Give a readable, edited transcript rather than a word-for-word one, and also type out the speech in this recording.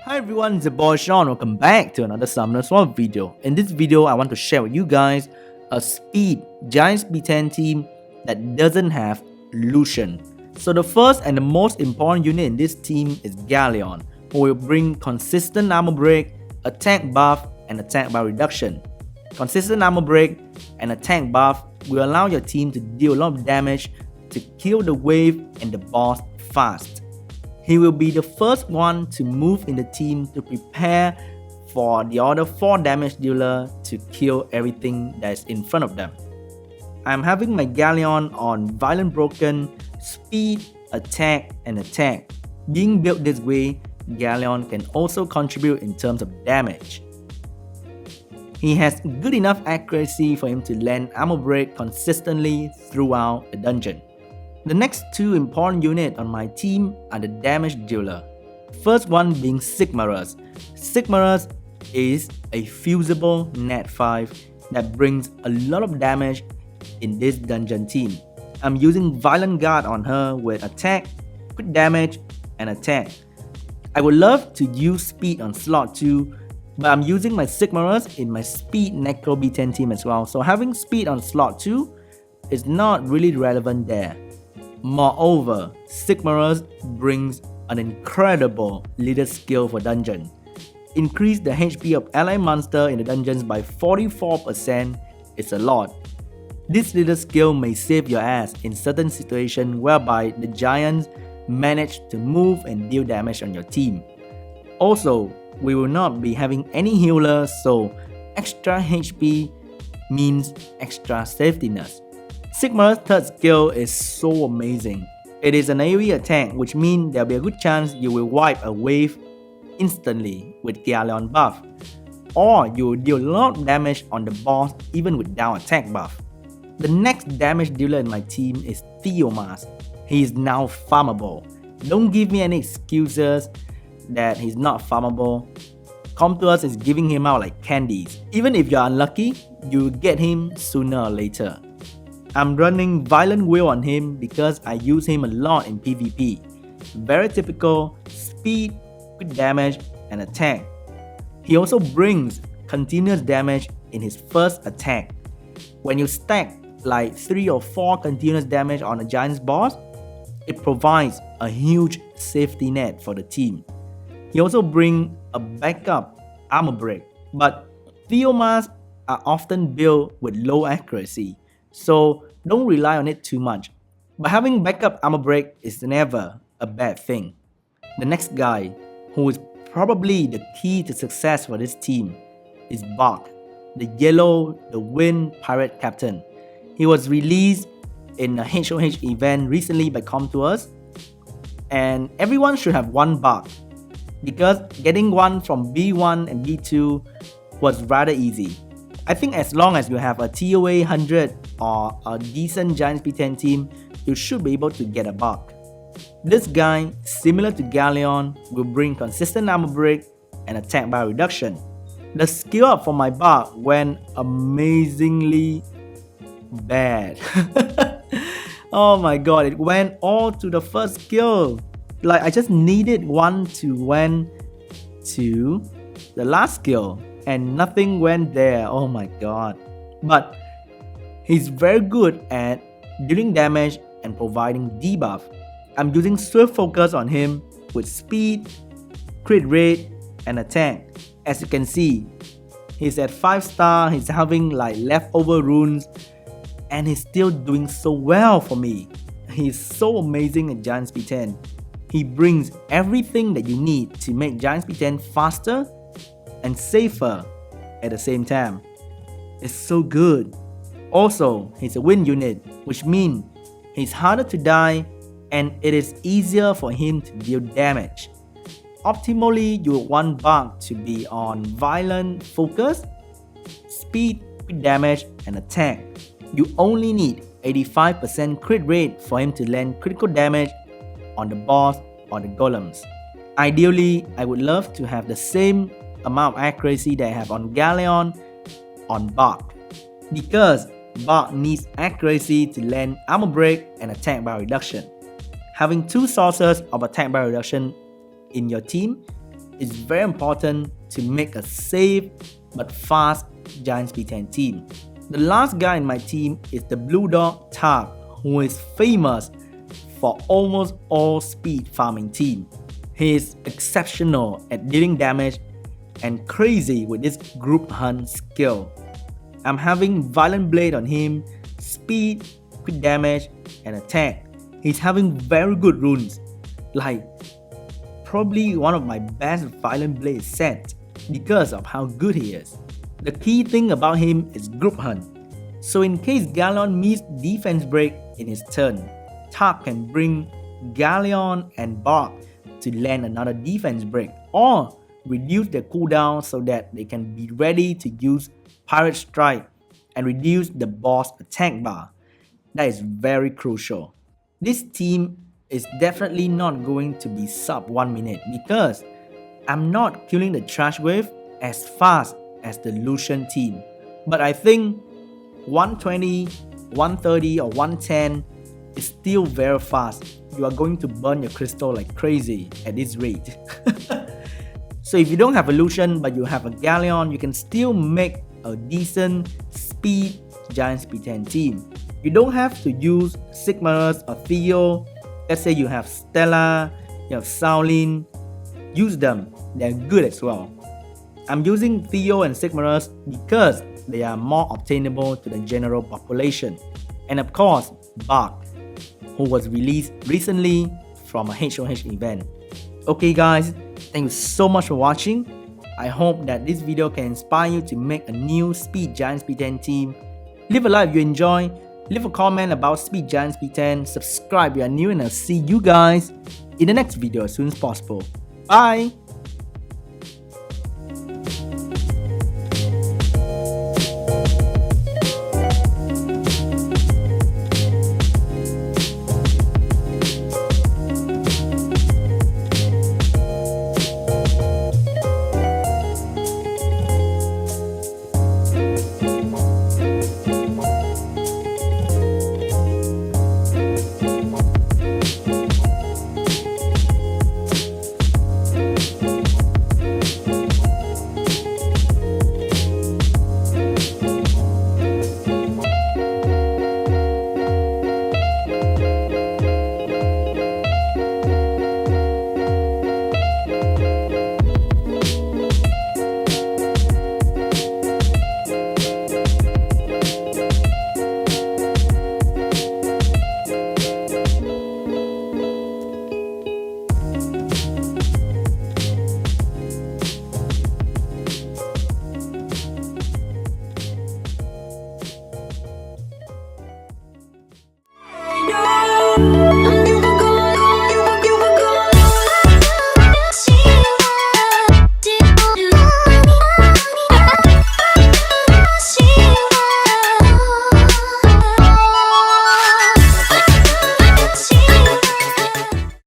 Hi everyone, it's your boy Sean. Welcome back to another Summoner Swap video. In this video, I want to share with you guys a speed Giants B10 team that doesn't have Lushen. So the first and the most important unit in this team is Galleon, who will bring consistent armor break, attack buff, and attack bar reduction. Consistent armor break and attack buff will allow your team to deal a lot of damage to kill the wave and the boss fast. He will be the first one to move in the team to prepare for the other 4 damage dealer to kill everything that is in front of them. I'm having my Galleon on Violent Broken, Speed, Attack, and Attack. Being built this way, Galleon can also contribute in terms of damage. He has good enough accuracy for him to land armor break consistently throughout the dungeon. The next 2 important units on my team are the damage dealer. First one being Sigmarus. Sigmarus is a fusible Nat 5 that brings a lot of damage in this dungeon team. I'm using Violent Guard on her with attack, crit damage, and attack. I would love to use speed on slot 2, but I'm using my Sigmarus in my speed Necro B10 team as well, so having speed on slot 2 is not really relevant there. Moreover, Sigmarus brings an incredible leader skill for dungeon. Increase the HP of ally monster in the dungeons by 44% is a lot. This leader skill may save your ass in certain situations whereby the giants manage to move and deal damage on your team. Also, we will not be having any healers, so extra HP means extra safetyness. Sigmarus' third skill is so amazing. It is an AoE attack, which means there will be a good chance you will wipe a wave instantly with Galleon buff, or you will deal a lot of damage on the boss even without attack buff. The next damage dealer in my team is Theomars. He is now farmable. Don't give me any excuses that he's not farmable. Comtours is giving him out like candies. Even if you're unlucky, you will get him sooner or later. I'm running Violent Will on him because I use him a lot in PvP. Very typical, speed, quick damage, and attack. He also brings continuous damage in his first attack. When you stack like 3 or 4 continuous damage on a giant's boss, it provides a huge safety net for the team. He also brings a backup armor break, but Theomars are often built with low accuracy, so don't rely on it too much. But having backup armor break is never a bad thing. The next guy, who is probably the key to success for this team, is Barque, the yellow, the wind pirate captain. He was released in a HOH event recently by Comtours, and everyone should have one Barque, because getting one from B1 and B2 was rather easy. I think as long as you have a TOA 100 or a decent Giants B10 team, you should be able to get a Barque. This guy, similar to Galleon, will bring consistent armor break and attack bar reduction. The skill up for my Barque went amazingly bad. Oh my god, it went all to the first skill. Like I just needed one to went to the last skill, and nothing went there. Oh my god. But he's very good at dealing damage and providing debuff. I'm using Swift Focus on him with speed, crit rate, and attack. As you can see, he's at 5 star, he's having like leftover runes, and he's still doing so well for me. He's so amazing at Giants B10. He brings everything that you need to make Giants B10 faster and safer at the same time. It's so good. Also, he's a wind unit, which means he's harder to die and it is easier for him to deal damage. Optimally, you want Barque to be on violent focus, speed, quick damage, and attack. You only need 85% crit rate for him to land critical damage on the boss or the golems. Ideally, I would love to have the same amount of accuracy that I have on Galleon on Barque, because Barque needs accuracy to land armor break and attack bar reduction. Having 2 sources of attack bar reduction in your team it's very important to make a safe but fast Giants B10 team. The last guy in my team is the blue dog Tarq, who is famous for almost all speed farming team. He is exceptional at dealing damage and crazy with his group hunt skill. I'm having Violent Blade on him, speed, quick damage, and attack. He's having very good runes, like probably one of my best Violent Blade sets because of how good he is. The key thing about him is group hunt. So in case Galleon meets defense break in his turn, Tarq can bring Galleon and Barque to land another defense break or reduce their cooldown so that they can be ready to use Pirate Strike and reduce the boss attack bar. That is very crucial. This team is definitely not going to be sub 1 minute because I'm not killing the trash wave as fast as the Lushen team. But I think 120, 130 or 110 is still very fast. You are going to burn your crystal like crazy at this rate. So if you don't have a Lushen but you have a Galleon, you can still make a decent speed Giants B10 team. You don't have to use Sigmarus or Theo. Let's say you have Stella, you have Shaolin. Use them, they're good as well. I'm using Theo and Sigmarus because they are more obtainable to the general population. And of course, Barque, who was released recently from a HOH event. Okay guys, thank you so much for watching. I hope that this video can inspire you to make a new Speed Giants B10 team. Leave a like if you enjoy, leave a comment about Speed Giants B10, subscribe if you are new, and I'll see you guys in the next video as soon as possible. Bye!